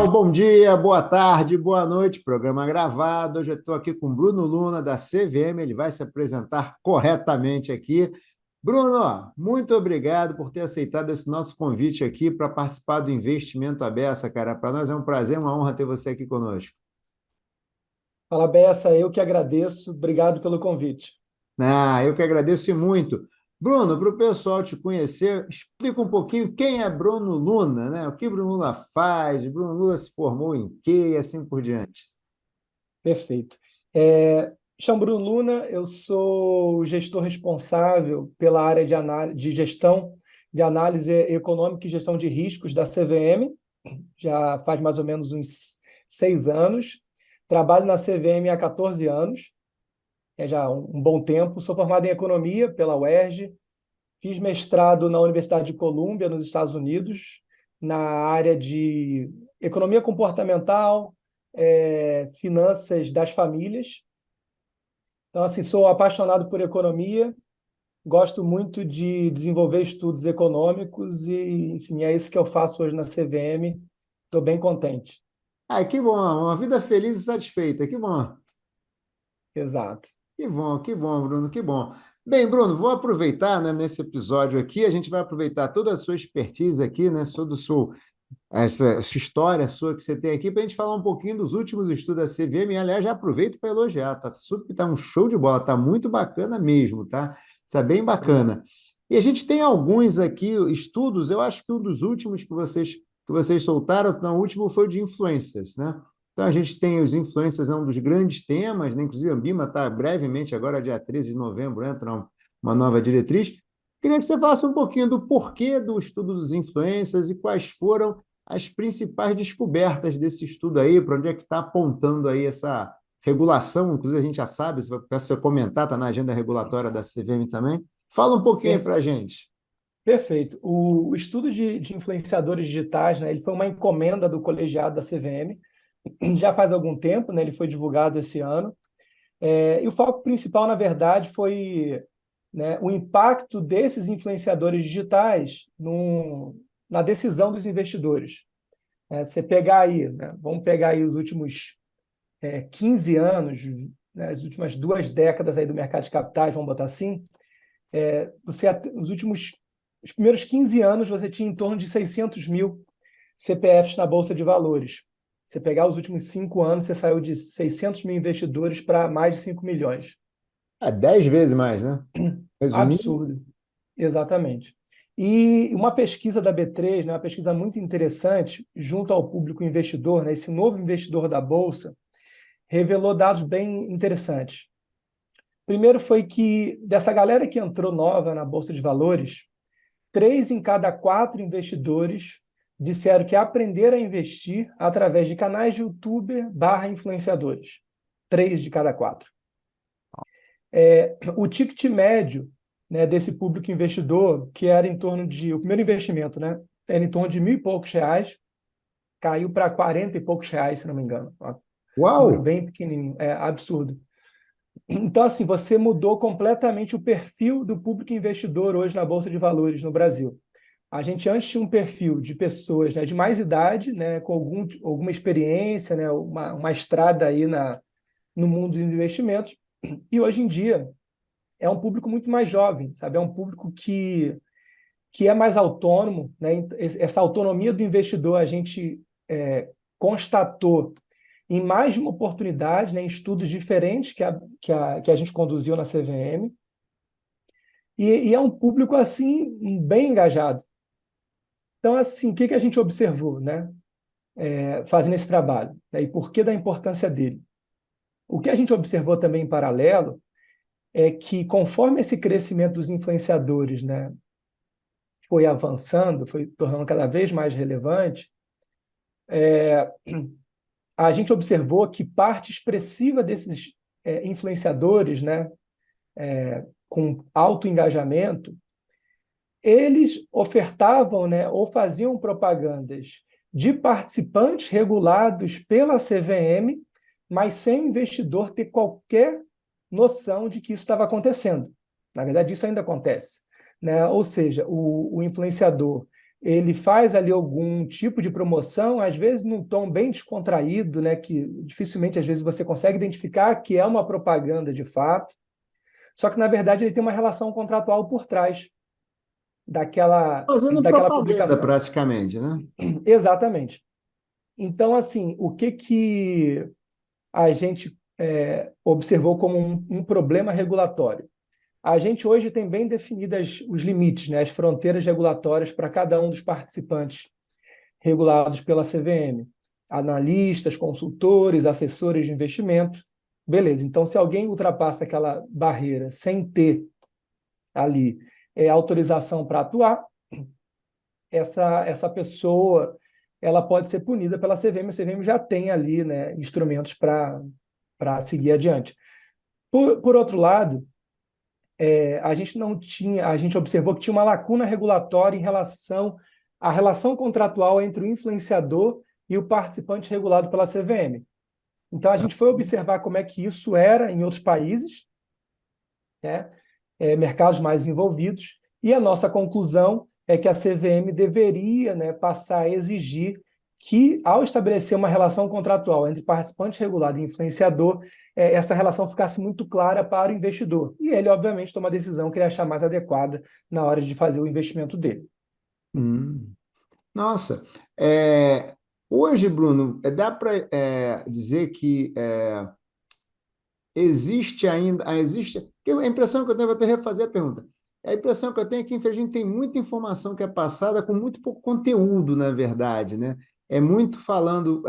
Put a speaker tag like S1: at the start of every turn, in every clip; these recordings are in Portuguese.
S1: pessoal, bom dia, boa tarde, boa noite. Programa gravado. Hoje eu estou aqui com o Bruno Luna, da CVM. Ele vai se apresentar corretamente aqui. Bruno, muito obrigado por ter aceitado esse nosso convite aqui para participar do Investimento Abessa, cara. Para nós é um prazer, uma honra ter você aqui conosco.
S2: Fala, Bessa, eu que agradeço. Obrigado pelo convite.
S1: Eu que agradeço muito. Bruno, para o pessoal te conhecer, explica um pouquinho quem é Bruno Luna, né? O que Bruno Luna faz, Bruno Luna se formou em quê e assim por diante.
S2: Perfeito. Chamo Bruno Luna, eu sou o gestor responsável pela área de gestão, de análise econômica e gestão de riscos da CVM, já faz mais ou menos uns 6 anos. Trabalho na CVM há 14 anos, é já um bom tempo. Sou formado em economia pela UERJ, fiz mestrado na Universidade de Colômbia, nos Estados Unidos, na área de economia comportamental, finanças das famílias. Então, assim, sou apaixonado por economia, gosto muito de desenvolver estudos econômicos e, enfim, é isso que eu faço hoje na CVM. Estou bem contente.
S1: Que bom, uma vida feliz e satisfeita, que bom.
S2: Exato.
S1: Que bom, Bruno, que bom. Bem, Bruno, vou aproveitar, né, nesse episódio aqui, a gente vai aproveitar toda a sua expertise aqui, né, sobre essa história sua que você tem aqui, para a gente falar um pouquinho dos últimos estudos da CVM. E, aliás, já aproveito para elogiar, tá um show de bola, tá muito bacana mesmo, tá? Isso é bem bacana. E a gente tem alguns aqui estudos, eu acho que um dos últimos que vocês soltaram, não, o último foi o de influencers, né? Então, a gente tem os influencers, é um dos grandes temas, né? Inclusive a Ambima está brevemente, agora dia 13 de novembro, entra uma nova diretriz. Queria que você falasse um pouquinho do porquê do estudo dos influencers e quais foram as principais descobertas desse estudo aí, para onde é que está apontando aí essa regulação, inclusive a gente já sabe, se você comentar, está na agenda regulatória da CVM também. Fala um pouquinho aí
S2: Per-
S1: para a gente.
S2: Perfeito. O estudo de influenciadores digitais, né, ele foi uma encomenda do colegiado da CVM, já faz algum tempo, né, ele foi divulgado esse ano. E o foco principal, na verdade, foi, né, o impacto desses influenciadores digitais na decisão dos investidores. Você pegar aí, né, vamos pegar aí os últimos 15 anos, né, as últimas 2 décadas aí do mercado de capitais, vamos botar assim, os primeiros 15 anos você tinha em torno de 600 mil CPFs na Bolsa de Valores. Você pegar os últimos 5 anos, você saiu de 600 mil investidores para mais de 5 milhões.
S1: 10 vezes mais, né? Resumindo,
S2: Absurdo, exatamente. E uma pesquisa da B3, né, uma pesquisa muito interessante, junto ao público investidor, né, esse novo investidor da Bolsa, revelou dados bem interessantes. Primeiro foi que, dessa galera que entrou nova na Bolsa de Valores, 3 em cada 4 investidores disseram que aprenderam a investir através de canais de YouTuber/influenciadores. 3 de cada 4. O ticket médio, né, desse público investidor, que era em torno de, o primeiro investimento, né, era em torno de mil e poucos reais, caiu para 40 e poucos reais, se não me engano. Um número
S1: uau!
S2: bem pequenininho, é absurdo. Então, assim, você mudou completamente o perfil do público investidor hoje na Bolsa de Valores no Brasil. A gente antes tinha um perfil de pessoas, né, de mais idade, né, com alguma experiência, né, uma estrada aí no mundo dos investimentos, e hoje em dia é um público muito mais jovem, sabe? É um público que é mais autônomo, né? Essa autonomia do investidor a gente constatou em mais de uma oportunidade, né, em estudos diferentes que a gente conduziu na CVM, e é um público assim bem engajado. Então, assim, o que a gente observou, né, fazendo esse trabalho, né, e por que da importância dele? O que a gente observou também em paralelo é que, conforme esse crescimento dos influenciadores, né, foi avançando, foi tornando cada vez mais relevante, a gente observou que parte expressiva desses influenciadores, né, com alto engajamento, eles ofertavam, né, ou faziam propagandas de participantes regulados pela CVM, mas sem o investidor ter qualquer noção de que isso estava acontecendo. Na verdade, isso ainda acontece, né? Ou seja, o influenciador ele faz ali algum tipo de promoção, às vezes num tom bem descontraído, né, que dificilmente às vezes você consegue identificar que é uma propaganda de fato, só que na verdade ele tem uma relação contratual por trás
S1: Fazendo
S2: daquela
S1: propaganda
S2: publicação.
S1: praticamente, né?
S2: Exatamente. Então, assim, o que a gente observou como um problema regulatório? A gente hoje tem bem definidas os limites, né, as fronteiras regulatórias para cada um dos participantes regulados pela CVM. Analistas, consultores, assessores de investimento. Beleza, então se alguém ultrapassa aquela barreira sem ter ali autorização para atuar, essa pessoa ela pode ser punida pela CVM. A CVM já tem ali, né, instrumentos para seguir adiante. Por outro lado, a gente não tinha, a gente observou que tinha uma lacuna regulatória em relação à relação contratual entre o influenciador e o participante regulado pela CVM. Então, a gente foi observar como é que isso era em outros países, né? Mercados mais envolvidos, e a nossa conclusão é que a CVM deveria, né, passar a exigir que, ao estabelecer uma relação contratual entre participante regulado e influenciador, essa relação ficasse muito clara para o investidor. E ele, obviamente, toma a decisão que ele achar mais adequada na hora de fazer o investimento dele.
S1: Hum. Nossa, é, hoje, Bruno, dá para dizer que existe ainda, porque a impressão que eu tenho, vou até refazer a pergunta, a impressão que eu tenho é que, infelizmente, tem muita informação que é passada com muito pouco conteúdo, na verdade, né? É muito falando,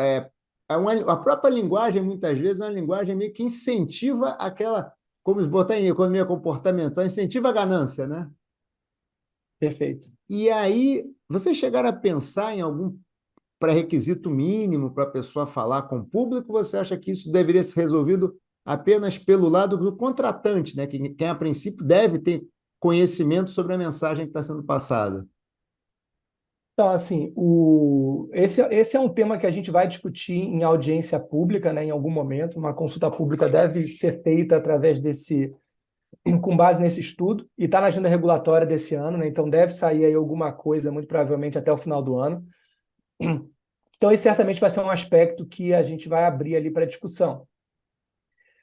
S1: a própria linguagem, muitas vezes, é uma linguagem meio que incentiva aquela, como botar em economia comportamental, incentiva a ganância, né?
S2: Perfeito.
S1: E aí, vocês chegaram a pensar em algum pré-requisito mínimo para a pessoa falar com o público? Você acha que isso deveria ser resolvido apenas pelo lado do contratante, né? Quem a princípio deve ter conhecimento sobre a mensagem que está sendo passada?
S2: Então, assim, esse é um tema que a gente vai discutir em audiência pública, né, em algum momento. Uma consulta pública deve ser feita através com base nesse estudo, e está na agenda regulatória desse ano, né, então deve sair aí alguma coisa, muito provavelmente até o final do ano. Então, esse certamente vai ser um aspecto que a gente vai abrir ali para discussão.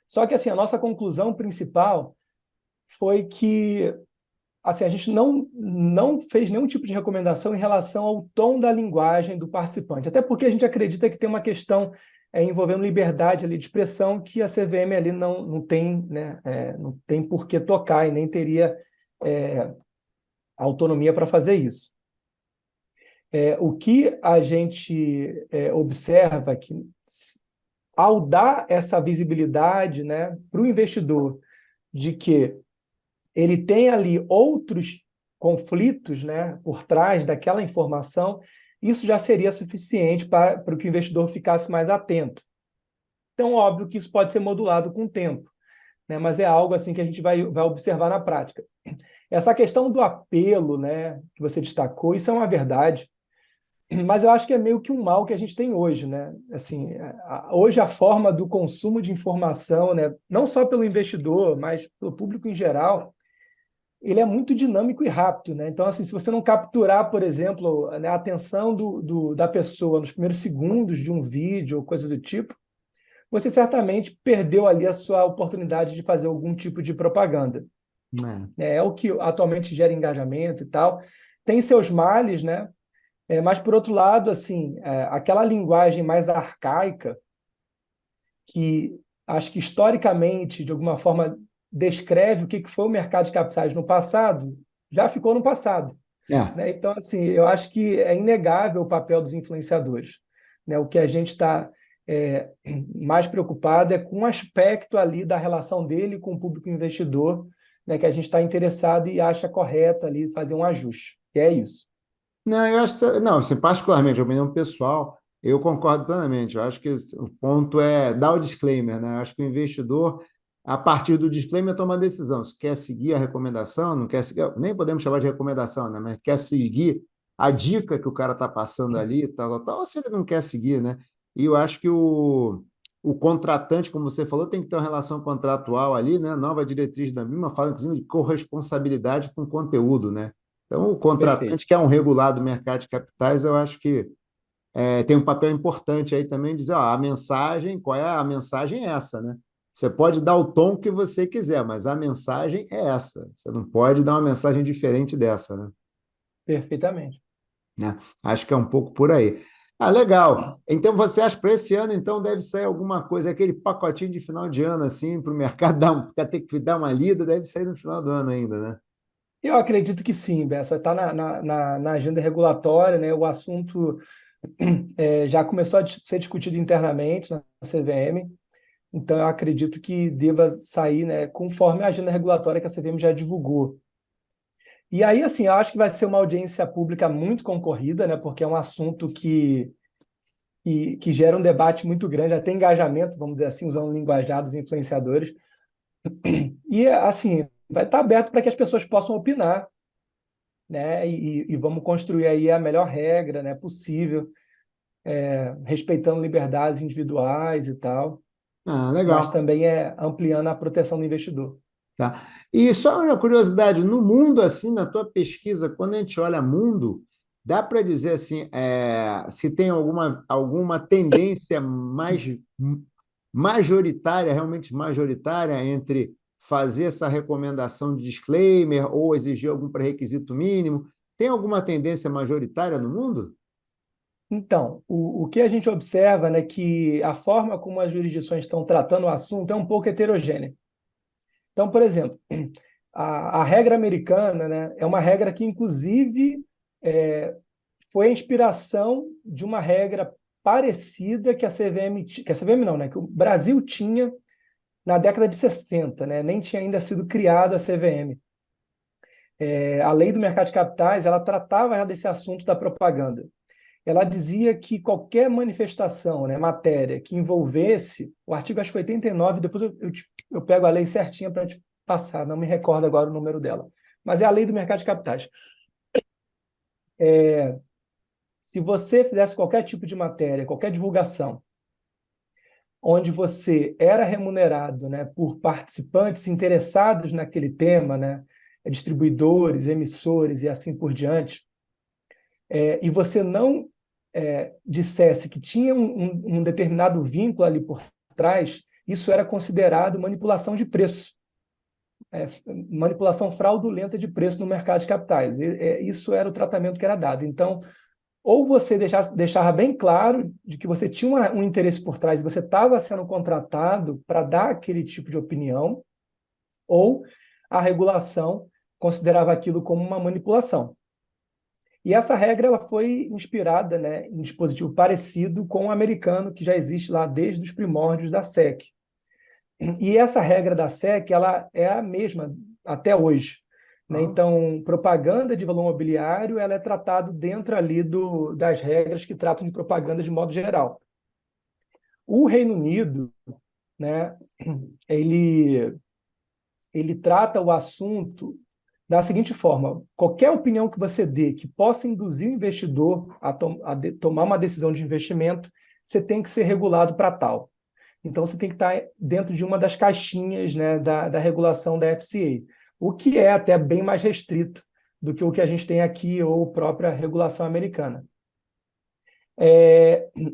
S2: Só que, assim, a nossa conclusão principal foi que assim, a gente não fez nenhum tipo de recomendação em relação ao tom da linguagem do participante, até porque a gente acredita que tem uma questão envolvendo liberdade ali de expressão que a CVM ali não tem, né, não tem por que tocar e nem teria autonomia para fazer isso. O que a gente observa é que, ao dar essa visibilidade, né, para o investidor de que ele tem ali outros conflitos, né, por trás daquela informação, isso já seria suficiente para que o investidor ficasse mais atento. Então, óbvio que isso pode ser modulado com o tempo, né, mas é algo assim que a gente vai observar na prática. Essa questão do apelo, né, que você destacou, isso é uma verdade, mas eu acho que é meio que um mal que a gente tem hoje, né? Assim, hoje a forma do consumo de informação, né, não só pelo investidor, mas pelo público em geral, ele é muito dinâmico e rápido, né? Então, assim, se você não capturar, por exemplo, né, a atenção da pessoa nos primeiros segundos de um vídeo ou coisa do tipo, você certamente perdeu ali a sua oportunidade de fazer algum tipo de propaganda.
S1: É.
S2: É o que atualmente gera engajamento e tal. Tem seus males, né? Mas, por outro lado, assim, aquela linguagem mais arcaica, que acho que historicamente, de alguma forma, descreve o que foi o mercado de capitais no passado, já ficou no passado.
S1: É.
S2: Né? Então, assim, eu acho que é inegável o papel dos influenciadores. Né? O que a gente está mais preocupado é com o aspecto ali da relação dele com o público investidor, né? Que a gente está interessado e acha correto ali fazer um ajuste. E é isso.
S1: Não, eu acho que, não, assim, particularmente, a opinião pessoal, eu concordo plenamente. Eu acho que o ponto é dar o disclaimer, né? Eu acho que o investidor, a partir do disclaimer, toma a decisão. Se quer seguir a recomendação, não quer seguir, nem podemos chamar de recomendação, né? Mas quer seguir a dica que o cara está passando ali, tal, tal, tal, ou se ele não quer seguir, né? E eu acho que o contratante, como você falou, tem que ter uma relação contratual ali, né? Nova diretriz da MIMA fala, inclusive, de corresponsabilidade com conteúdo, né? Então, o
S2: Perfeito.
S1: contratante que é um regulado do mercado de capitais, eu acho que tem um papel importante aí também dizer, ó, a mensagem, qual é a mensagem é essa, né? Você pode dar o tom que você quiser, mas a mensagem é essa. Você não pode dar uma mensagem diferente dessa, né?
S2: Perfeitamente.
S1: Acho que é um pouco por aí. Ah, legal. Então você acha para esse ano, então deve sair alguma coisa, aquele pacotinho de final de ano assim para o mercado ter que dar uma lida, deve sair no final do ano ainda, né?
S2: Eu acredito que sim, Bessa. Está na agenda regulatória, né? O assunto já começou a ser discutido internamente na CVM, então eu acredito que deva sair, né, conforme a agenda regulatória que a CVM já divulgou. E aí, assim, eu acho que vai ser uma audiência pública muito concorrida, né, porque é um assunto que gera um debate muito grande, até engajamento, vamos dizer assim, usando linguajados influenciadores. E, assim, vai estar aberto para que as pessoas possam opinar, né, e vamos construir aí a melhor regra, né, possível, respeitando liberdades individuais e tal,
S1: Ah,
S2: mas
S1: legal.
S2: também ampliando a proteção do investidor.
S1: Tá. E só uma curiosidade, no mundo, assim, na tua pesquisa, quando a gente olha mundo, dá para dizer assim, se tem alguma tendência mais majoritária, realmente majoritária, entre fazer essa recomendação de disclaimer ou exigir algum pré-requisito mínimo? Tem alguma tendência majoritária no mundo?
S2: Então, o que a gente observa, né, que a forma como as jurisdições estão tratando o assunto é um pouco heterogênea. Então, por exemplo, a regra americana, né, é uma regra que, inclusive, é, foi a inspiração de uma regra parecida que a CVM, que a CVM não, né, que o Brasil tinha na década de 60, né, nem tinha ainda sido criada a CVM. A lei do mercado de capitais, ela tratava já desse assunto da propaganda. Ela dizia que qualquer manifestação, né, matéria, que envolvesse, o artigo acho que 89, depois eu pego a lei certinha para te passar, não me recordo agora o número dela, mas é a lei do mercado de capitais. Se você fizesse qualquer tipo de matéria, qualquer divulgação, onde você era remunerado, né, por participantes interessados naquele tema, né, distribuidores, emissores e assim por diante, e você não dissesse que tinha um determinado vínculo ali por trás, isso era considerado manipulação de preço, manipulação fraudulenta de preço no mercado de capitais. Isso era o tratamento que era dado. Então, ou você deixava bem claro de que você tinha um interesse por trás e você estava sendo contratado para dar aquele tipo de opinião, ou a regulação considerava aquilo como uma manipulação. E essa regra ela foi inspirada, né, em um dispositivo parecido com o americano, que já existe lá desde os primórdios da SEC. E essa regra da SEC ela é a mesma até hoje. Né?
S1: Ah,
S2: Então, propaganda de valor mobiliário ela é tratado dentro ali das regras que tratam de propaganda de modo geral. O Reino Unido, né, ele, ele trata o assunto da seguinte forma: qualquer opinião que você dê que possa induzir o investidor a tomar uma decisão de investimento, você tem que ser regulado para tal. Então, você tem que estar dentro de uma das caixinhas, né, da regulação da FCA, o que é até bem mais restrito do que o que a gente tem aqui ou a própria regulação americana.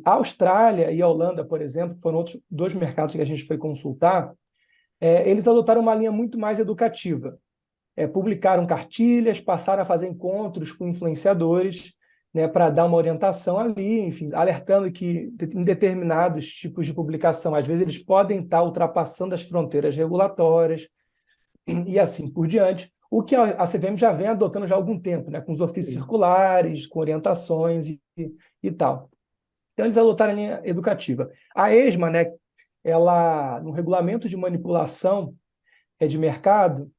S2: A Austrália e a Holanda, por exemplo, que foram outros dois mercados que a gente foi consultar, eles adotaram uma linha muito mais educativa. Publicaram cartilhas, passaram a fazer encontros com influenciadores, né, para dar uma orientação ali, enfim, alertando que em determinados tipos de publicação, às vezes eles podem estar ultrapassando as fronteiras regulatórias e assim por diante, o que a CVM já vem adotando já há algum tempo, né, com os ofícios
S1: sim.
S2: circulares, com orientações e tal. Então, eles adotaram a linha educativa. A ESMA, né, ela, no regulamento de manipulação de mercado,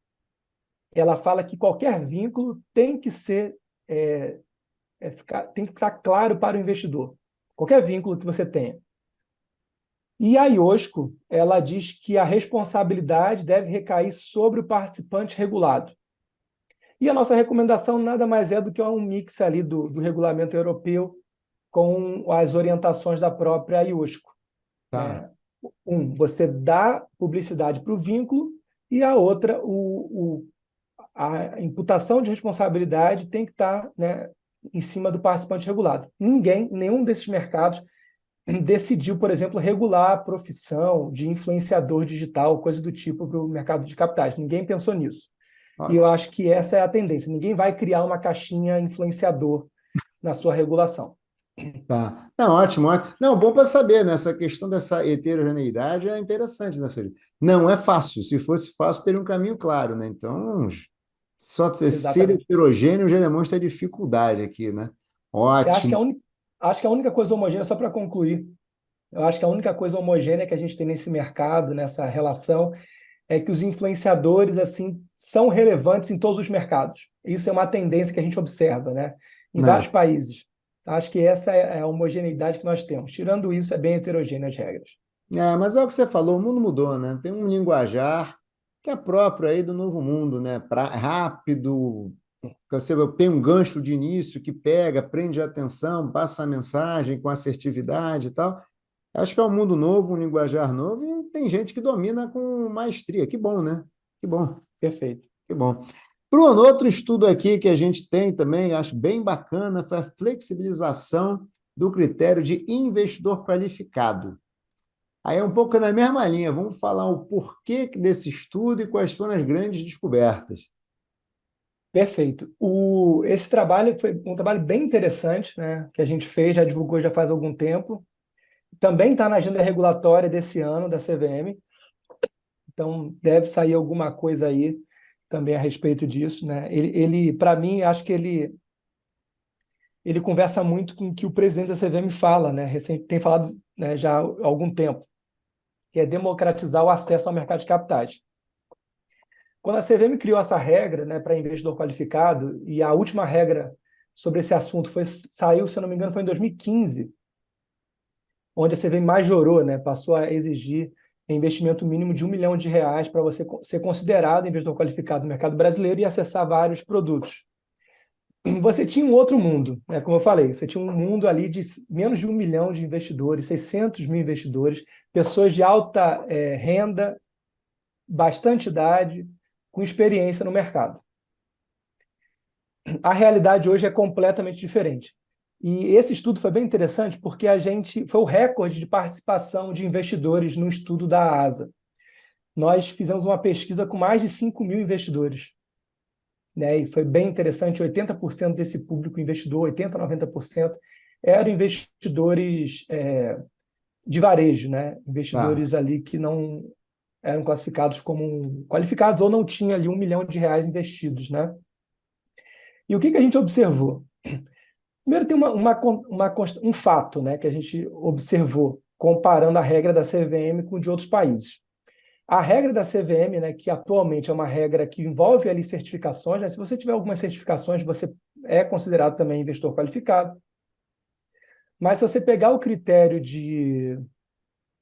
S2: ela fala que qualquer vínculo tem que ser tem que estar claro para o investidor. Qualquer vínculo que você tenha. E a IOSCO, ela diz que a responsabilidade deve recair sobre o participante regulado. E a nossa recomendação nada mais é do que um mix ali do regulamento europeu com as orientações da própria IOSCO.
S1: Tá.
S2: Né? Você dá publicidade para o vínculo e a outra, a imputação de responsabilidade tem que estar, né, em cima do participante regulado. Nenhum desses mercados decidiu, por exemplo, regular a profissão de influenciador digital, coisa do tipo, para o mercado de capitais. Ninguém pensou nisso. E eu
S1: Ótimo.
S2: acho que essa é a tendência. Ninguém vai criar uma caixinha influenciador na sua regulação.
S1: Tá. Não, ótimo, ótimo. Não, bom para saber, né? Essa questão dessa heterogeneidade é interessante, né? Ou seja, não é fácil. Se fosse fácil, teria um caminho claro, né? Então, só ser
S2: Exatamente.
S1: heterogêneo já demonstra a dificuldade aqui, né?
S2: Eu acho que
S1: Ótimo.
S2: acho que a única coisa homogênea, só para concluir, eu acho que a única coisa homogênea que a gente tem nesse mercado, nessa relação, é que os influenciadores assim são relevantes em todos os mercados. Isso é uma tendência que a gente observa, né? Em
S1: Né?
S2: vários países. Acho que essa é a homogeneidade que nós temos. Tirando isso, é bem heterogêneo as regras.
S1: É, mas é o que você falou, o mundo mudou, né? Tem um linguajar que é próprio aí do novo mundo, né? Rápido, que você tem um gancho de início que pega, prende a atenção, passa a mensagem com assertividade e tal. Acho que é um mundo novo, um linguajar novo, e tem gente que domina com maestria. Que bom, né? Que bom,
S2: Perfeito.
S1: que bom. Bruno, outro estudo aqui que a gente tem também, acho bem bacana, foi a flexibilização do critério de investidor qualificado. Aí é um pouco na mesma linha, vamos falar o porquê desse estudo e quais foram as grandes descobertas.
S2: Perfeito. Esse trabalho foi um trabalho bem interessante, né, que a gente fez, já divulgou já faz algum tempo. Também está na agenda regulatória desse ano, da CVM. Então, deve sair alguma coisa aí também a respeito disso, né? Para mim, acho que ele conversa muito com o que o presidente da CVM fala, né? Tem falado, né, já há algum tempo, que é democratizar o acesso ao mercado de capitais. Quando a CVM criou essa regra, né, para investidor qualificado, e a última regra sobre esse assunto saiu, se eu não me engano, foi em 2015, onde a CVM majorou, né, passou a exigir investimento mínimo de R$ 1 milhão para você ser considerado investidor qualificado no mercado brasileiro e acessar vários produtos. Você tinha um outro mundo, né? Como eu falei, você tinha um mundo ali de menos de 1 milhão de investidores, 600 mil investidores, pessoas de alta renda, bastante idade, com experiência no mercado. A realidade hoje é completamente diferente. E esse estudo foi bem interessante porque foi o recorde de participação de investidores no estudo da ASA. Nós fizemos uma pesquisa com mais de 5 mil investidores, né? E foi bem interessante, 80% desse público investidor, 80%, 90%, eram investidores de varejo, né?
S1: Tá.
S2: Investidores ali que não eram classificados como qualificados ou não tinham ali R$ 1 milhão investidos, né? E o que a gente observou? Primeiro, tem um fato, né, que a gente observou, comparando a regra da CVM com de outros países. A regra da CVM, né, que atualmente é uma regra que envolve ali certificações, né, se você tiver algumas certificações, você é considerado também investidor qualificado. Mas se você pegar o critério de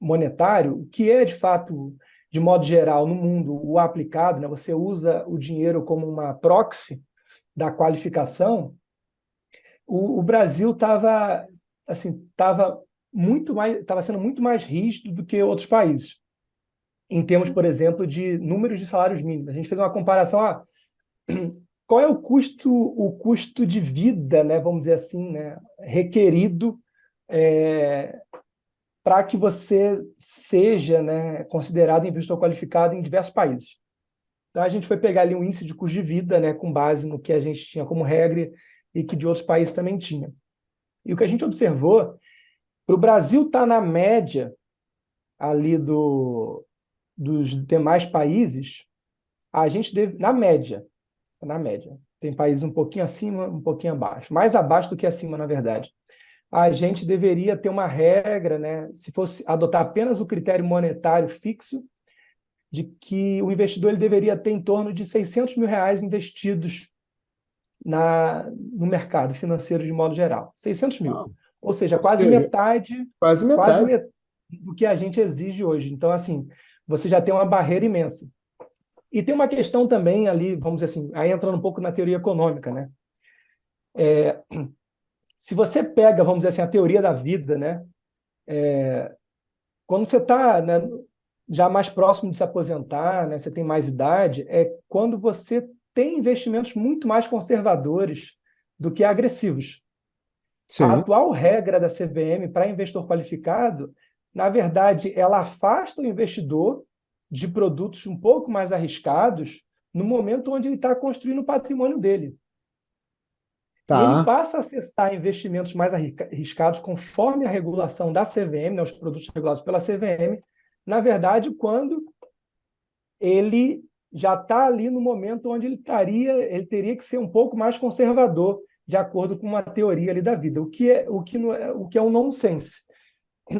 S2: monetário, que é, de fato, de modo geral, no mundo, o aplicado, né, você usa o dinheiro como uma proxy da qualificação, o Brasil estava assim, estava sendo muito mais rígido do que outros países, em termos, por exemplo, de números de salários mínimos. A gente fez uma comparação, qual é o custo de vida, né, vamos dizer assim, né, requerido para que você seja, né, considerado investidor qualificado em diversos países. Então, a gente foi pegar ali um índice de custo de vida, né, com base no que a gente tinha como regra e que de outros países também tinha. E o que a gente observou, para o Brasil estar na média ali dos demais países, a gente deve, na média, tem países um pouquinho acima, um pouquinho abaixo, mais abaixo do que acima, na verdade. A gente deveria ter uma regra, né, se fosse adotar apenas o critério monetário fixo, de que o investidor ele deveria ter em torno de R$ 600 mil investidos no mercado financeiro de modo geral. 600 mil.
S1: Não.
S2: Ou seja,
S1: Ou seja, quase
S2: quase
S1: metade.
S2: metade do que a gente exige hoje. Então, assim, você já tem uma barreira imensa. E tem uma questão também ali, vamos dizer assim, aí entrando um pouco na teoria econômica, né? Se você pega, vamos dizer assim, a teoria da vida, né? Quando você está, né, já mais próximo de se aposentar, né, você tem mais idade, é quando você tem investimentos muito mais conservadores do que agressivos. A
S1: Sim.
S2: atual regra da CVM para investidor qualificado, na verdade, ela afasta o investidor de produtos um pouco mais arriscados no momento onde ele está construindo o patrimônio dele. E ele
S1: Tá.
S2: passa a acessar investimentos mais arriscados conforme a regulação da CVM, né, os produtos regulados pela CVM, na verdade, quando ele já está ali no momento onde ele teria que ser um pouco mais conservador, de acordo com uma teoria ali da vida, o que é um nonsense.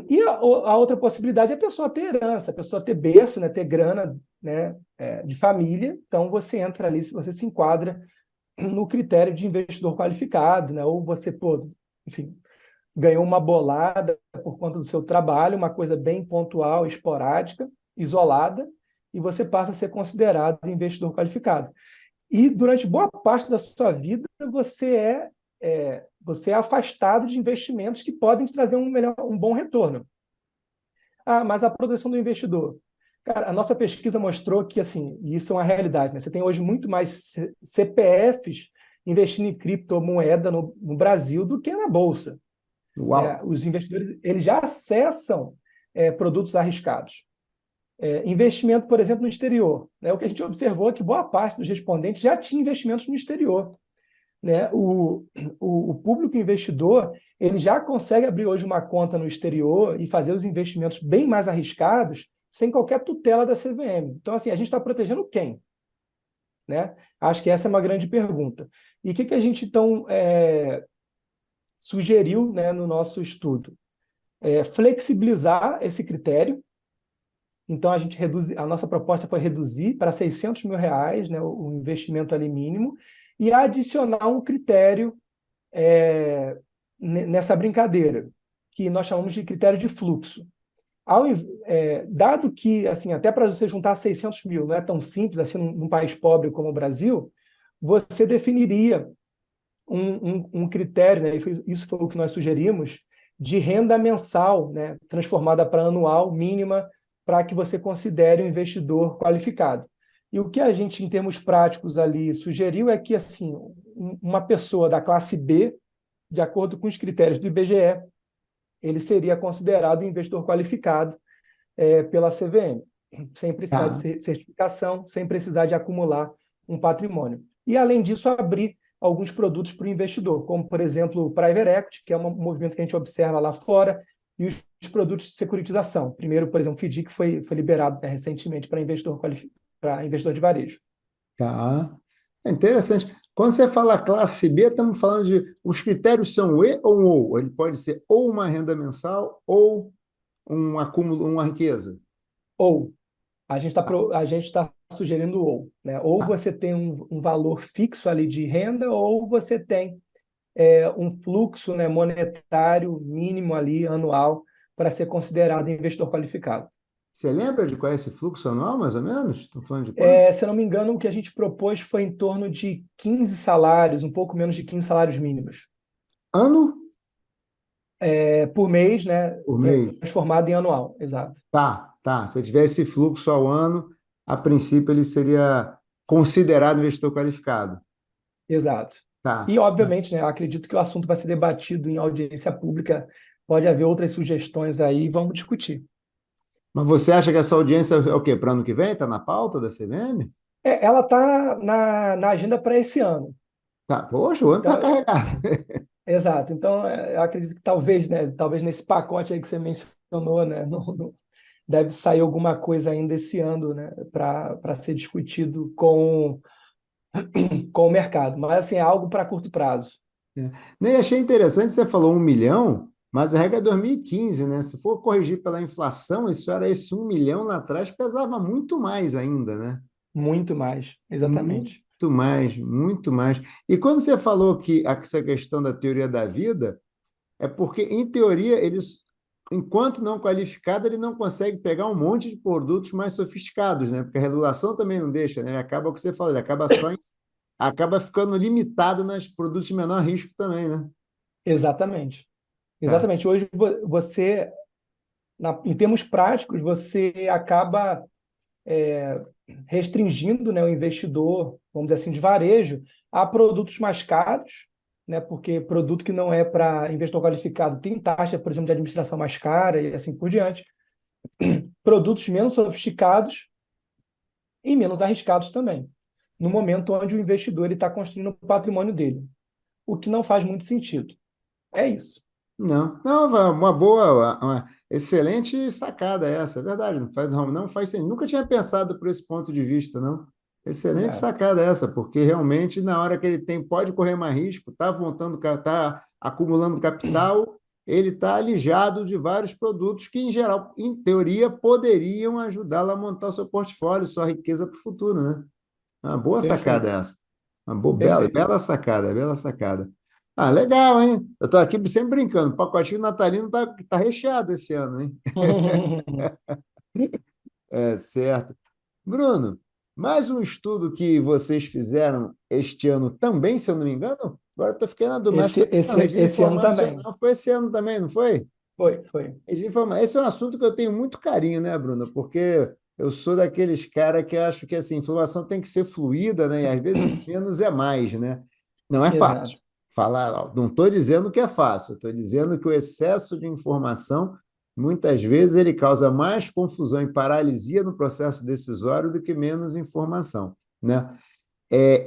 S2: E a outra possibilidade é a pessoa ter herança, a pessoa ter berço, né, ter grana, né, de família. Então você entra ali, se você se enquadra no critério de investidor qualificado, né, ou você, pô, enfim, ganhou uma bolada por conta do seu trabalho, uma coisa bem pontual, esporádica, isolada, e você passa a ser considerado investidor qualificado. E durante boa parte da sua vida você é afastado de investimentos que podem te trazer um bom retorno. Ah, mas a proteção do investidor. Cara, a nossa pesquisa mostrou que, assim, isso é uma realidade, né? Você tem hoje muito mais CPFs investindo em criptomoeda no Brasil do que na Bolsa,
S1: Uau.
S2: né? Os investidores eles já acessam produtos arriscados. Investimento, por exemplo, no exterior. Né? O que a gente observou é que boa parte dos respondentes já tinha investimentos no exterior. Né? O público investidor ele já consegue abrir hoje uma conta no exterior e fazer os investimentos bem mais arriscados sem qualquer tutela da CVM. Então, assim, a gente está protegendo quem? Né? Acho que essa é uma grande pergunta. E o que a gente, então, sugeriu, né, no nosso estudo? Flexibilizar esse critério. Então, a nossa proposta foi reduzir para R$ 600 mil, né, o investimento ali mínimo, e adicionar um critério nessa brincadeira, que nós chamamos de critério de fluxo. Dado que, assim, até para você juntar 600 mil não é tão simples assim num país pobre como o Brasil, você definiria um critério, né, isso foi o que nós sugerimos, de renda mensal, né, transformada para anual mínima, para que você considere um investidor qualificado. E o que a gente, em termos práticos, ali sugeriu é que, assim, uma pessoa da classe B, de acordo com os critérios do IBGE, ele seria considerado um investidor qualificado pela CVM, sem precisar de
S1: Tá.
S2: certificação, sem precisar de acumular um patrimônio. E, além disso, abrir alguns produtos para o investidor, como, por exemplo, o Private Equity, que é um movimento que a gente observa lá fora, e os produtos de securitização. Primeiro, por exemplo, o FDIC foi liberado, né, recentemente para investidor de varejo.
S1: Tá. É interessante. Quando você fala classe B, estamos falando de. Os critérios são o E ou um ou? Ele pode ser ou uma renda mensal ou um acúmulo, uma riqueza.
S2: Ou
S1: Tá,
S2: a gente está sugerindo ou, né? Ou
S1: tá.
S2: você tem um valor fixo ali de renda, ou você tem um fluxo, né, monetário mínimo ali anual para ser considerado investidor qualificado.
S1: Você lembra de qual é esse fluxo anual, mais ou menos? Estão falando de quanto?
S2: Se eu não me engano, o que a gente propôs foi em torno de 15 salários, um pouco menos de 15 salários mínimos,
S1: Ano
S2: por mês, né,
S1: por mês?
S2: transformado em anual, exato.
S1: Tá, tá. Se eu tivesse esse fluxo ao ano, a princípio ele seria considerado investidor qualificado.
S2: Exato. E,
S1: Tá.
S2: obviamente, né, eu acredito que o assunto vai ser debatido em audiência pública, pode haver outras sugestões aí, vamos discutir.
S1: Mas você acha que essa audiência é o quê? Para ano que vem? Está na pauta da CVM?
S2: Ela está na agenda para esse ano.
S1: Tá. Poxa, o ano está
S2: Então,
S1: carregado.
S2: exato. Então, eu acredito que talvez, né, talvez nesse pacote aí que você mencionou, né, deve sair alguma coisa ainda esse ano, né, para ser discutido com o mercado. Mas, assim, é algo para curto prazo.
S1: É. Nem achei interessante, você falou 1 milhão, mas a regra é 2015, né? Se for corrigir pela inflação, isso era esse 1 milhão lá atrás, pesava muito mais ainda, né?
S2: Muito mais, exatamente.
S1: Muito mais, muito mais. E quando você falou que essa questão da teoria da vida, é porque, em teoria, eles, enquanto não qualificado, ele não consegue pegar um monte de produtos mais sofisticados, né? Porque a regulação também não deixa, né? Acaba o que você falou, ele acaba acaba ficando limitado nos produtos de menor risco também, né?
S2: Exatamente.
S1: Tá.
S2: Exatamente. Hoje você, em termos práticos, você acaba restringindo, né, o investidor, vamos dizer assim, de varejo, a produtos mais caros, né, porque produto que não é para investidor qualificado tem taxa, por exemplo, de administração mais cara e assim por diante. Produtos menos sofisticados e menos arriscados também, no momento onde o investidor está construindo o patrimônio dele, o que não faz muito sentido. É isso.
S1: Não, não, uma boa, uma excelente sacada essa, é verdade, não faz sentido. Nunca tinha pensado por esse ponto de vista, não. Excelente
S2: É,
S1: sacada essa, porque realmente na hora que ele pode correr mais risco, está acumulando capital, ele está alijado de vários produtos que, em geral, em teoria, poderiam ajudá-lo a montar o seu portfólio, sua riqueza para o futuro, né? Uma boa sacada
S2: perfeito,
S1: essa. Uma boa, bela,
S2: perfeito.
S1: bela sacada, bela sacada. Ah, legal, hein? Eu estou aqui sempre brincando. O pacotinho natalino tá recheado esse ano, hein? É, certo. Bruno, mais um estudo que vocês fizeram este ano também, se eu não me engano? Agora eu estou ficando na dúvida, mas
S2: Esse,
S1: foi não,
S2: esse,
S1: regime
S2: esse ano também.
S1: informacional, foi esse ano também, não foi?
S2: Foi.
S1: Esse é um assunto que eu tenho muito carinho, né, Bruna? Porque eu sou daqueles caras que acho que assim, a informação tem que ser fluida, né? E às vezes menos é mais, né? Não é fácil.
S2: Exato.
S1: Falar, ó, não estou dizendo que é fácil, estou dizendo que o excesso de informação, muitas vezes, ele causa mais confusão e paralisia no processo decisório do que menos informação, né?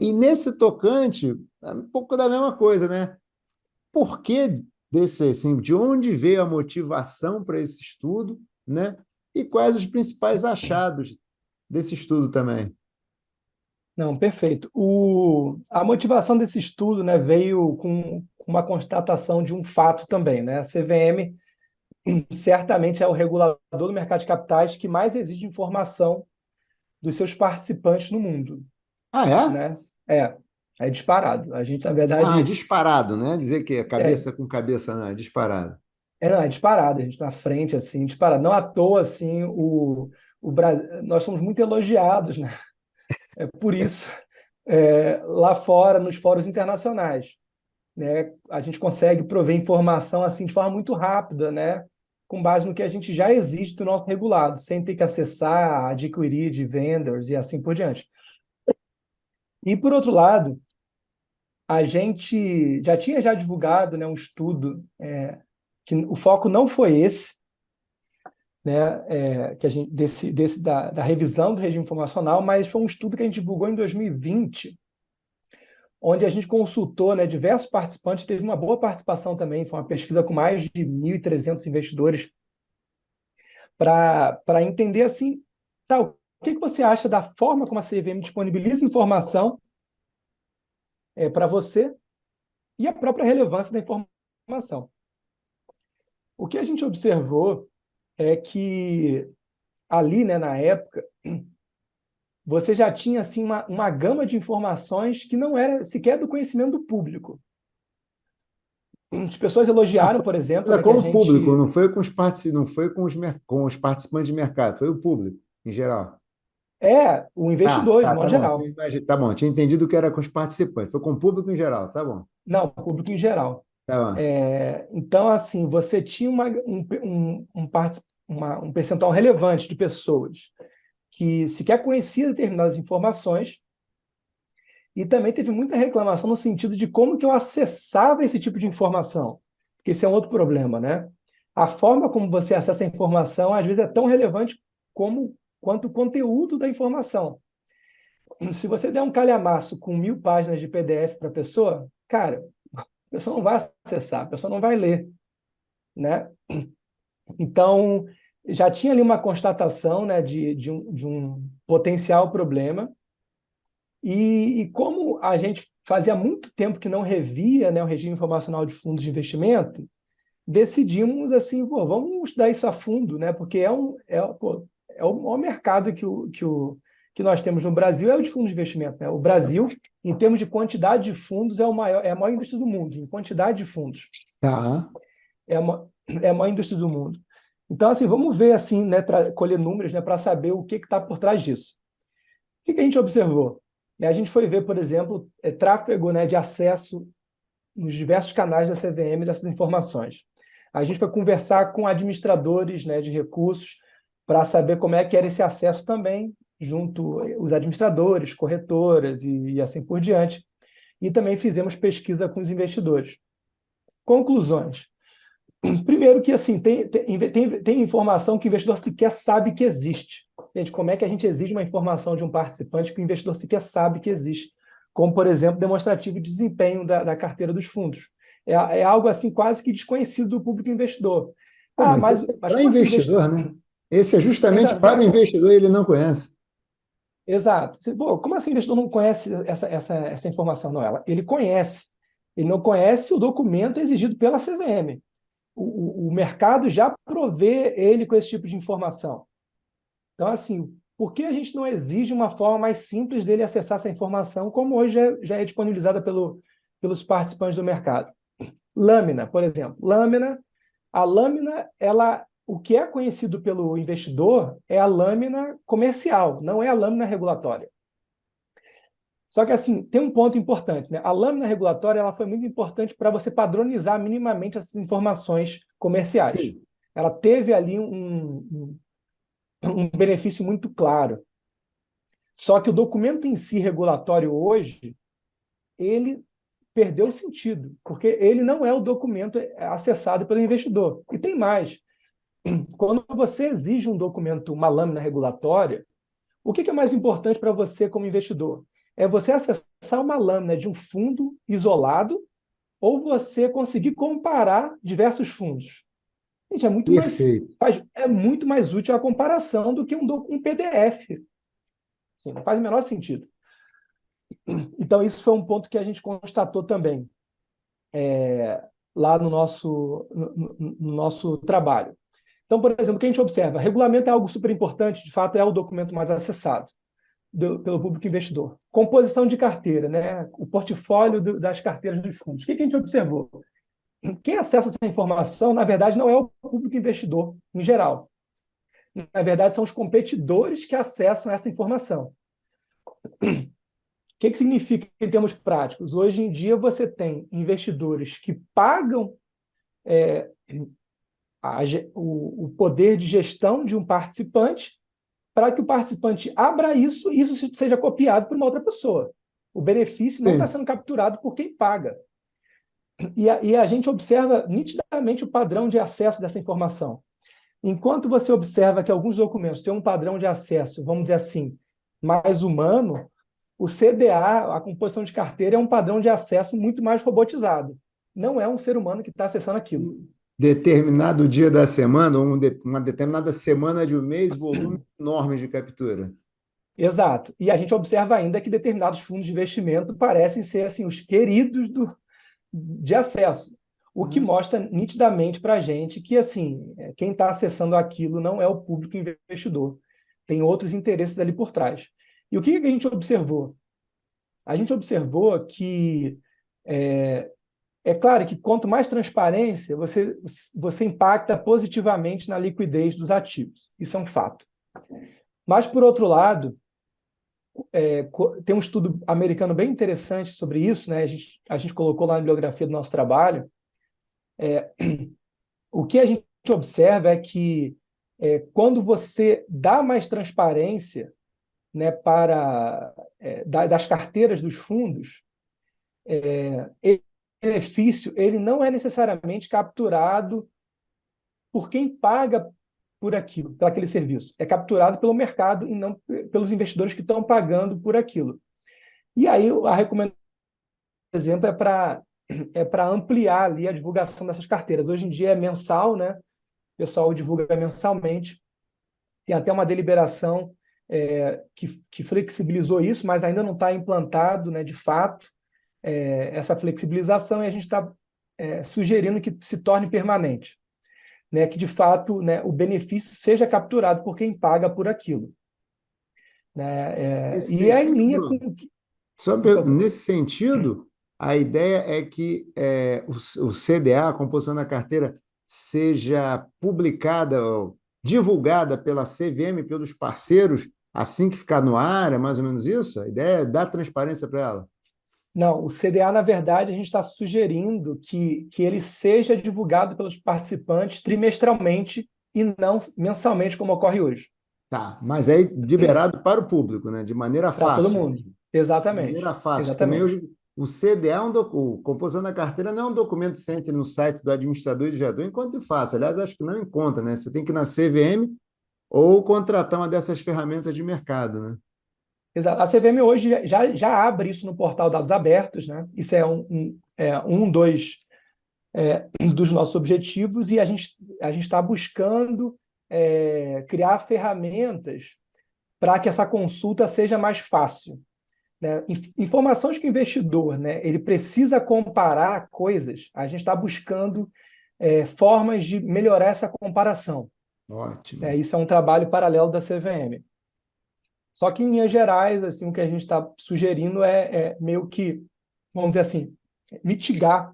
S1: E nesse tocante, é um pouco da mesma coisa, né? Por que desse, assim, de onde veio a motivação para esse estudo, né? E quais os principais achados desse estudo também?
S2: Não, perfeito. A motivação desse estudo, né, veio com uma constatação de um fato também, né? A CVM certamente é o regulador do mercado de capitais que mais exige informação dos seus participantes no mundo,
S1: Ah, é?
S2: né? É, é disparado. A gente, na
S1: Ah,
S2: verdade,
S1: disparado, né? Dizer que é
S2: é,
S1: cabeça com cabeça, não, é disparado.
S2: não, é disparado. A gente está à frente, assim, disparado. Não à toa, assim, o Brasil, nós somos muito elogiados, né? É por isso, lá fora, nos fóruns internacionais, né? A gente consegue prover informação assim de forma muito rápida, né? Com base no que a gente já existe do nosso regulado, sem ter que acessar, adquirir de vendors e assim por diante. E por outro lado, a gente já divulgado, né, um estudo que o foco não foi esse, né, que a gente da revisão do regime informacional, mas foi um estudo que a gente divulgou em 2020, onde a gente consultou, né, diversos participantes, teve uma boa participação também, foi uma pesquisa com mais de 1.300 investidores, para entender assim, tá, o que você acha da forma como a CVM disponibiliza informação para você e a própria relevância da informação. O que a gente observou é que ali, né, na época, você já tinha assim uma gama de informações que não era sequer do conhecimento do público. As pessoas
S1: Ah,
S2: elogiaram,
S1: foi
S2: por exemplo,
S1: é
S2: né, que
S1: com
S2: a
S1: o público,
S2: gente
S1: não foi com os não foi com os participantes de mercado, foi o público, em geral.
S2: é o investidor, de
S1: Tá
S2: modo
S1: bom.
S2: geral.
S1: Tá bom, tinha entendido que era com os participantes, foi com o público em geral, tá bom.
S2: Não, o público em geral.
S1: Tá bom.
S2: Então, assim, você tinha um percentual relevante de pessoas que sequer conhecia determinadas informações e também teve muita reclamação no sentido de como que eu acessava esse tipo de informação, porque esse é um outro problema, né? A forma como você acessa a informação, às vezes, é tão relevante quanto o conteúdo da informação. Se você der um calhamaço com 1.000 páginas de PDF para a pessoa, cara, a pessoa não vai acessar, a pessoa não vai ler, né? Então, já tinha ali uma constatação, né, de um potencial problema, e como a gente fazia muito tempo que não revia, né, o regime informacional de fundos de investimento, decidimos assim, pô, vamos estudar isso a fundo, né, porque é o maior mercado que nós temos no Brasil, é o de fundos de investimento, né? O Brasil, em termos de quantidade de fundos, é a maior indústria do mundo, em quantidade de fundos.
S1: Tá.
S2: É a maior indústria do mundo. Então, assim, vamos ver, assim, né, colher números, né, para saber o que está por trás disso. O que a gente observou? A gente foi ver, por exemplo, tráfego, né, de acesso nos diversos canais da CVM dessas informações. A gente foi conversar com administradores, né, de recursos para saber como é que era esse acesso também junto os administradores, corretoras e assim por diante. E também fizemos pesquisa com os investidores. Conclusões. Primeiro que assim, tem informação que o investidor sequer sabe que existe. Gente, como é que a gente exige uma informação de um participante que o investidor sequer sabe que existe? Como, por exemplo, demonstrativo de desempenho da carteira dos fundos. É algo assim quase que desconhecido do público investidor.
S1: Pô, mas esse é
S2: Mas
S1: para
S2: como assim
S1: investidor, né? Esse é justamente para o
S2: Exato.
S1: investidor e ele não conhece.
S2: Exato. Pô, como assim o investidor não conhece essa informação? Não, ele conhece. Ele não conhece o documento exigido pela CVM. O mercado já provê ele com esse tipo de informação. Então, assim, por que a gente não exige uma forma mais simples dele acessar essa informação, como hoje já é disponibilizada pelos participantes do mercado? Lâmina, por exemplo. A lâmina, o que é conhecido pelo investidor é a lâmina comercial, não é a lâmina regulatória. Só que, assim, tem um ponto importante, né? A lâmina regulatória ela foi muito importante para você padronizar minimamente essas informações comerciais.
S1: Sim.
S2: Ela teve ali um benefício muito claro. Só que o documento em si regulatório hoje, ele perdeu o sentido, porque ele não é o documento acessado pelo investidor. E tem mais. Quando você exige um documento, uma lâmina regulatória, o que é mais importante para você como investidor? É você acessar uma lâmina de um fundo isolado ou você conseguir comparar diversos fundos. Gente,
S1: Perfeito.
S2: é muito mais útil a comparação do que um PDF. Assim, não faz o menor sentido. Então, isso foi um ponto que a gente constatou também lá no nosso trabalho. Então, por exemplo, o que a gente observa? Regulamento é algo super importante, de fato, é o documento mais acessado pelo público investidor. Composição de carteira, né? O portfólio das carteiras dos fundos. O que a gente observou? Quem acessa essa informação, na verdade, não é o público investidor em geral. Na verdade, são os competidores que acessam essa informação. O que significa em termos práticos? Hoje em dia, você tem investidores que pagam o poder de gestão de um participante para que o participante abra isso e isso seja copiado por uma outra pessoa. O benefício não está
S1: Sim.
S2: sendo capturado por quem paga. E a gente observa nitidamente o padrão de acesso dessa informação. Enquanto você observa que alguns documentos têm um padrão de acesso, vamos dizer assim, mais humano, o CDA, a composição de carteira, é um padrão de acesso muito mais robotizado. Não é um ser humano que está acessando aquilo.
S1: Determinado dia da semana, uma determinada semana de um mês, volume enorme de captura.
S2: Exato. E a gente observa ainda que determinados fundos de investimento parecem ser assim, os queridos de acesso, o que mostra nitidamente para a gente que assim, quem está acessando aquilo não é o público investidor. Tem outros interesses ali por trás. E o que a gente observou? A gente observou que é claro que quanto mais transparência, você impacta positivamente na liquidez dos ativos. Isso é um fato. Mas, por outro lado, tem um estudo americano bem interessante sobre isso, né? A gente colocou lá na bibliografia do nosso trabalho. O que a gente observa é que quando você dá mais transparência, né, das carteiras dos fundos, esse benefício ele não é necessariamente capturado por quem paga por aquele serviço. É capturado pelo mercado e não pelos investidores que estão pagando por aquilo. E aí a recomendação, por exemplo, é para ampliar ali a divulgação dessas carteiras. Hoje em dia é mensal, né? O pessoal divulga mensalmente. Tem até uma deliberação que flexibilizou isso, mas ainda não está implantado, né, de fato, essa flexibilização, e a gente está sugerindo que se torne permanente, né, que de fato, né, o benefício seja capturado por quem paga por aquilo. Né,
S1: Nesse
S2: e é em
S1: sentido,
S2: linha com
S1: Bruno,
S2: o que. Por favor.
S1: nesse sentido, a ideia é que o CDA, a composição da carteira, seja publicada, ou divulgada pela CVM, pelos parceiros, assim que ficar no ar, é mais ou menos isso? A ideia é dar transparência para ela.
S2: Não, o CDA, na verdade, a gente está sugerindo que ele seja divulgado pelos participantes trimestralmente e não mensalmente, como ocorre hoje.
S1: Tá, mas é liberado para o público, né? De maneira
S2: para todo
S1: fácil.
S2: mundo.
S1: De maneira
S2: Exatamente,
S1: fácil. Que também
S2: exatamente.
S1: hoje o CDA, o composição da carteira, não é um documento que você entra no site do administrador e do gerador, encontra fácil. Aliás, acho que não encontra, né? Você tem que ir na CVM ou contratar uma dessas ferramentas de mercado, né?
S2: Exato. A CVM hoje já abre isso no portal Dados Abertos, né? Isso é dos dos nossos objetivos, e a gente está buscando criar ferramentas para que essa consulta seja mais fácil, né? Informações que o investidor, né, ele precisa comparar coisas, a gente está buscando formas de melhorar essa comparação, né?
S1: Ótimo.
S2: Isso é um trabalho paralelo da CVM. Só que, em linhas gerais, assim, o que a gente está sugerindo é meio que, vamos dizer assim, mitigar,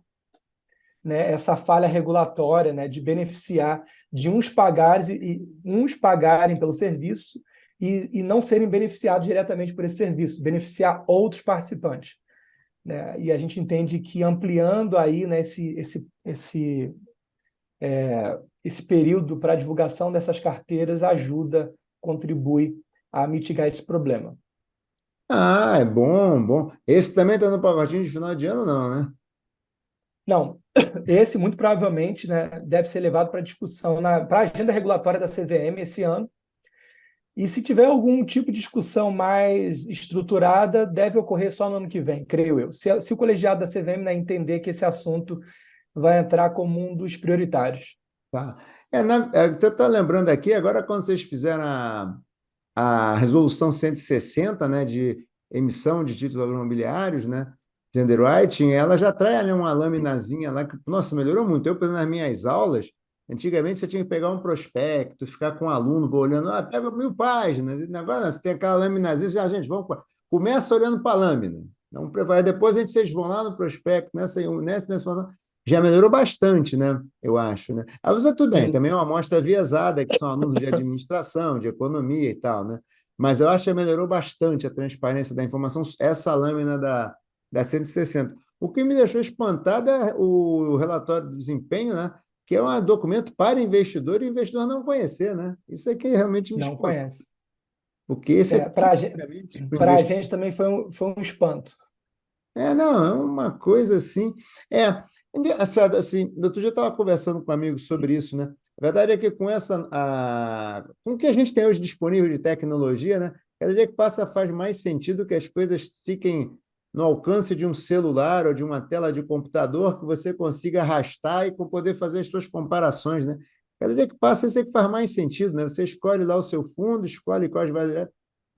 S2: né, essa falha regulatória, né, de beneficiar de uns pagarem pelo serviço e não serem beneficiados diretamente por esse serviço, beneficiar outros participantes, né? E a gente entende que ampliando aí, né, esse período para a divulgação dessas carteiras ajuda, contribui a mitigar esse problema.
S1: Ah, é bom, bom. Esse também está no pacotinho de final de ano, não, né?
S2: Não, esse muito provavelmente, né, deve ser levado para discussão para a agenda regulatória da CVM esse ano. E se tiver algum tipo de discussão mais estruturada, deve ocorrer só no ano que vem, creio eu. Se o colegiado da CVM, né, entender que esse assunto vai entrar como um dos prioritários.
S1: Tá. Eu estou lembrando aqui, agora quando vocês fizeram a resolução 160, né, de emissão de títulos imobiliários, né, de underwriting, ela já traz ali uma laminazinha lá que, nossa, melhorou muito. Eu, por exemplo, nas minhas aulas, antigamente você tinha que pegar um prospecto, ficar com um aluno olhando, pega 1.000 páginas, e agora não, você tem aquela laminazinha, já, gente, começa olhando para a lâmina. Não, depois vocês vão lá no prospecto, nessa já melhorou bastante, né? Eu acho, né? A você tudo bem,
S2: Sim.
S1: também é uma amostra viesada, que são alunos de administração, de economia e tal, né? Mas eu acho que melhorou bastante a transparência da informação, essa lâmina da 160. O que me deixou espantado é o relatório de desempenho, né? Que é um documento para investidor e o investidor não conhecer, né? Isso é que realmente me
S2: Não
S1: espantou,
S2: conhece.
S1: porque esse é
S2: Para
S1: tipicamente para o
S2: a
S1: investidor.
S2: gente também foi um espanto.
S1: Não, é uma coisa assim. É engraçado, assim, outro dia eu estava conversando com amigos sobre isso, né? A verdade é que com o que a gente tem hoje disponível de tecnologia, né? Cada dia que passa faz mais sentido que as coisas fiquem no alcance de um celular ou de uma tela de computador que você consiga arrastar e poder fazer as suas comparações, né? Cada dia que passa, isso é que faz mais sentido, né? Você escolhe lá o seu fundo, escolhe quais vai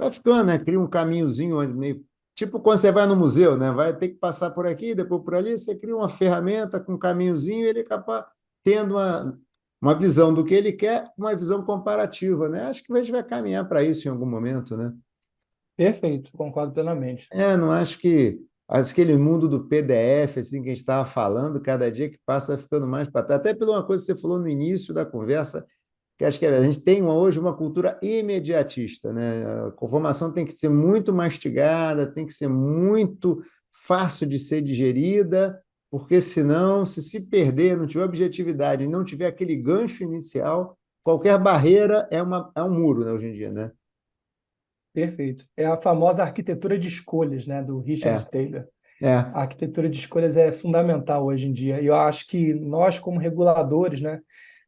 S1: ficando, né? Cria um caminhozinho onde tipo quando você vai no museu, né? Vai ter que passar por aqui, depois por ali, você cria uma ferramenta com um caminhozinho e ele acaba tendo uma visão do que ele quer, uma visão comparativa, né? Acho que a gente vai caminhar para isso em algum momento, né?
S2: Perfeito, concordo plenamente.
S1: Não acho que aquele mundo do PDF, assim, que a gente estava falando, cada dia que passa vai ficando mais para trás. Até por uma coisa que você falou no início da conversa, que acho que a gente tem hoje uma cultura imediatista, né? A informação tem que ser muito mastigada, tem que ser muito fácil de ser digerida, porque senão, se perder, não tiver objetividade, não tiver aquele gancho inicial, qualquer barreira é um muro, né, hoje em dia, né?
S2: Perfeito. É a famosa arquitetura de escolhas, né, do
S1: É,
S2: Richard Taylor.
S1: é.
S2: A arquitetura de escolhas é fundamental hoje em dia. E eu acho que nós, como reguladores, né,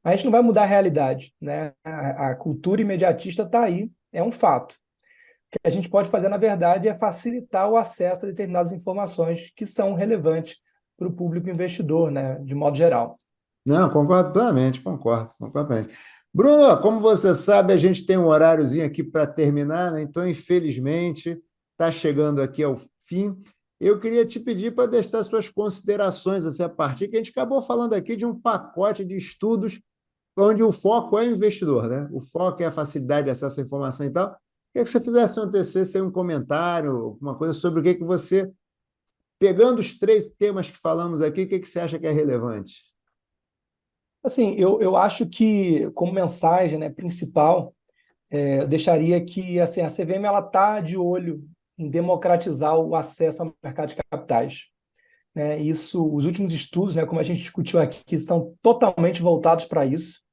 S2: a gente não vai mudar a realidade, né? A cultura imediatista está aí, é um fato. O que a gente pode fazer, na verdade, é facilitar o acesso a determinadas informações que são relevantes para o público investidor, né, de modo geral.
S1: Não, concordo plenamente. Bruno, como você sabe, a gente tem um horáriozinho aqui para terminar, né? Então, infelizmente, está chegando aqui ao fim. Eu queria te pedir para deixar suas considerações assim, a partir que a gente acabou falando aqui de um pacote de estudos onde o foco é o investidor, né? O foco é a facilidade de acesso à informação e tal. Queria que você fizesse um TCC, um comentário, alguma coisa sobre o que você, pegando os três temas que falamos aqui, o que você acha que é relevante?
S2: Assim, eu acho que, como mensagem, né, principal, eu deixaria que assim, a CVM está de olho em democratizar o acesso ao mercado de capitais, né? Isso, os últimos estudos, né, como a gente discutiu aqui, são totalmente voltados para isso.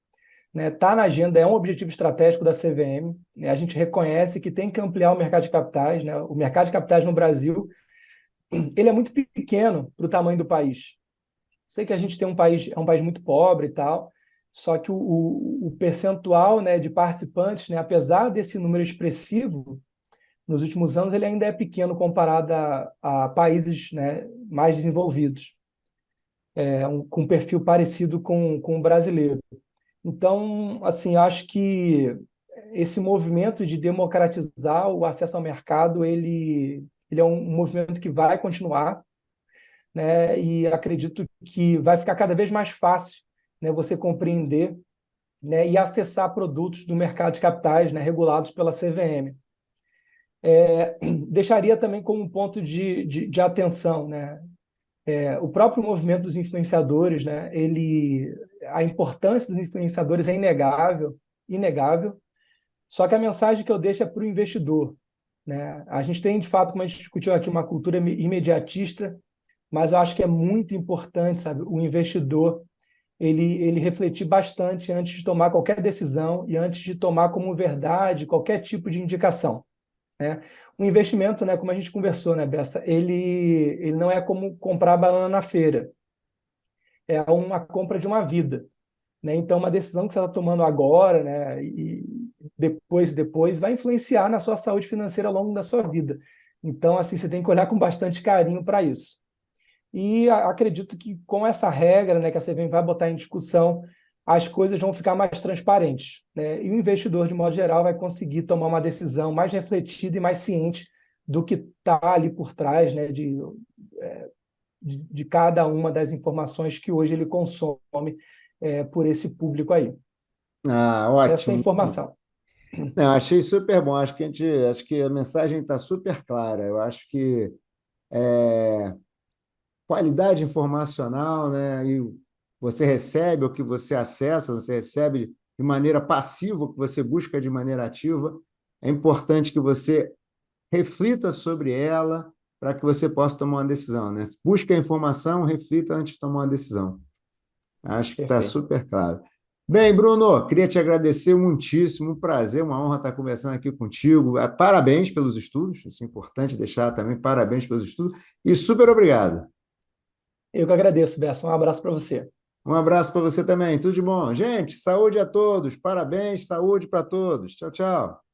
S2: né? Está na agenda, é um objetivo estratégico da CVM, né? A gente reconhece que tem que ampliar o mercado de capitais, né? O mercado de capitais no Brasil, ele é muito pequeno para o tamanho do país. Sei que a gente tem é um país muito pobre e tal, só que o percentual, né, de participantes, né, apesar desse número expressivo, nos últimos anos ele ainda é pequeno comparado a países, né, mais desenvolvidos, com um perfil parecido com o brasileiro. Então, assim, acho que esse movimento de democratizar o acesso ao mercado, ele é um movimento que vai continuar, né? E acredito que vai ficar cada vez mais fácil, né, você compreender, né, e acessar produtos do mercado de capitais, né, regulados pela CVM. Deixaria também como um ponto de atenção, né, o próprio movimento dos influenciadores, né, a importância dos influenciadores é inegável, inegável. Só que a mensagem que eu deixo é para o investidor, né? A gente tem, de fato, como a gente discutiu aqui, uma cultura imediatista, mas eu acho que é muito importante, sabe, o investidor ele refletir bastante antes de tomar qualquer decisão e antes de tomar como verdade qualquer tipo de indicação, né? O investimento, né, como a gente conversou, né, Bessa, ele não é como comprar banana na feira, é uma compra de uma vida, né? Então, uma decisão que você está tomando agora, né, e depois, vai influenciar na sua saúde financeira ao longo da sua vida. Então, assim, você tem que olhar com bastante carinho para isso. E acredito que com essa regra, né, que a CVM vai botar em discussão, as coisas vão ficar mais transparentes, né? E o investidor, de modo geral, vai conseguir tomar uma decisão mais refletida e mais ciente do que está ali por trás, né, de cada uma das informações que hoje ele consome por esse público aí.
S1: Ah,
S2: Essa é a
S1: ótimo.
S2: informação.
S1: Não, achei super bom. Acho que a mensagem está super clara. Eu acho que é, qualidade informacional, né? E você recebe o que você acessa, você recebe de maneira passiva o que você busca de maneira ativa. É importante que você reflita sobre ela para que você possa tomar uma decisão, né? Busque a informação, reflita antes de tomar uma decisão. Acho que está
S2: Perfeito.
S1: super claro. Bem, Bruno, queria te agradecer muitíssimo, um prazer, uma honra estar conversando aqui contigo. Parabéns pelos estudos, isso é importante deixar também, parabéns pelos estudos, e super obrigado.
S2: Eu que agradeço, Bessa. Um abraço para você.
S1: Um abraço para você também, tudo de bom. Gente, saúde a todos, parabéns, saúde para todos. Tchau, tchau.